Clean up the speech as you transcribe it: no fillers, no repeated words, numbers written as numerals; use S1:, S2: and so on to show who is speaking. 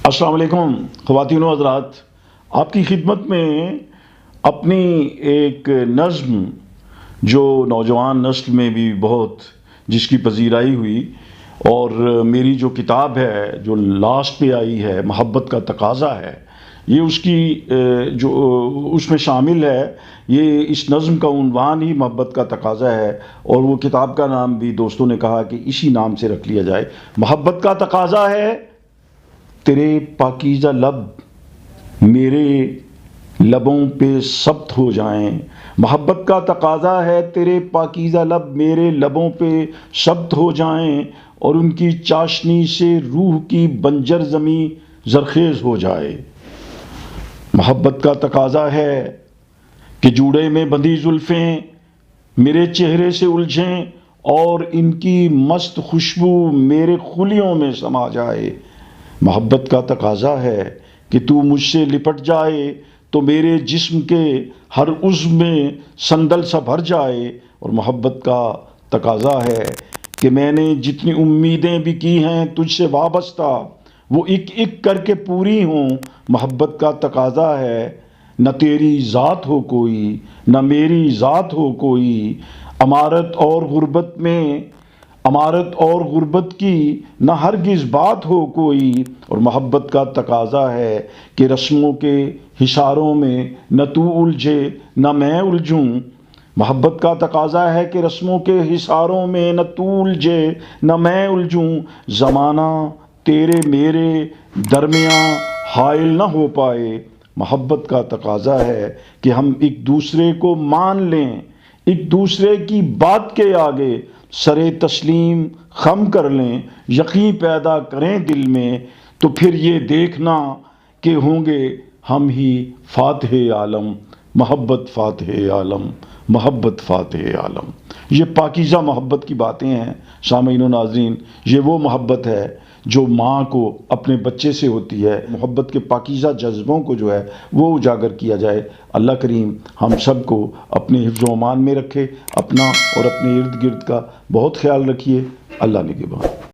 S1: السلام علیکم خواتین و حضرات، آپ کی خدمت میں اپنی ایک نظم جو نوجوان نسل میں بھی بہت جس کی پذیرائی ہوئی، اور میری جو کتاب ہے جو لاسٹ پہ آئی ہے محبت کا تقاضا ہے، یہ اس کی جو اس میں شامل ہے۔ یہ اس نظم کا عنوان ہی محبت کا تقاضا ہے، اور وہ کتاب کا نام بھی دوستوں نے کہا کہ اسی نام سے رکھ لیا جائے۔ محبت کا تقاضا ہے تیرے پاکیزہ لب میرے لبوں پہ ثبت ہو جائیں۔ محبت کا تقاضا ہے تیرے پاکیزہ لب میرے لبوں پہ ثبت ہو جائیں، اور ان کی چاشنی سے روح کی بنجر زمیں زرخیز ہو جائے۔ محبت کا تقاضا ہے کہ جوڑے میں بندھی زلفیں میرے چہرے سے الجھیں، اور ان کی مست خوشبو میرے خلیوں میں سما جائے۔ محبت کا تقاضا ہے کہ تو مجھ سے لپٹ جائے تو میرے جسم کے ہر عضو میں سندل سا بھر جائے۔ اور محبت کا تقاضا ہے کہ میں نے جتنی امیدیں بھی کی ہیں تجھ سے وابستہ، وہ ایک ایک کر کے پوری ہوں۔ محبت کا تقاضا ہے نہ تیری ذات ہو کوئی نہ میری ذات ہو کوئی، امارت اور غربت کی نہ ہرگز بات ہو کوئی۔ اور محبت کا تقاضا ہے کہ رسموں کے حصاروں میں نہ تو الجھے نہ میں الجھوں۔ محبت کا تقاضا ہے کہ رسموں کے حصاروں میں نہ تو الجھے نہ میں الجھوں۔ زمانہ تیرے میرے درمیاں حائل نہ ہو پائے۔ محبت کا تقاضا ہے کہ ہم ایک دوسرے کو مان لیں، ایک دوسرے کی بات کے آگے سرے تسلیم خم کر لیں، یقین پیدا کریں دل میں، تو پھر یہ دیکھنا کہ ہوں گے ہم ہی فاتح عالم۔ محبت فاتح عالم، محبت فاتح عالم۔ یہ پاکیزہ محبت کی باتیں ہیں سامعین و ناظرین۔ یہ وہ محبت ہے جو ماں کو اپنے بچے سے ہوتی ہے۔ محبت کے پاکیزہ جذبوں کو جو ہے وہ اجاگر کیا جائے۔ اللہ کریم ہم سب کو اپنے حفظ و امان میں رکھے، اپنا اور اپنے ارد گرد کا بہت خیال رکھیے۔ اللہ نگہبان۔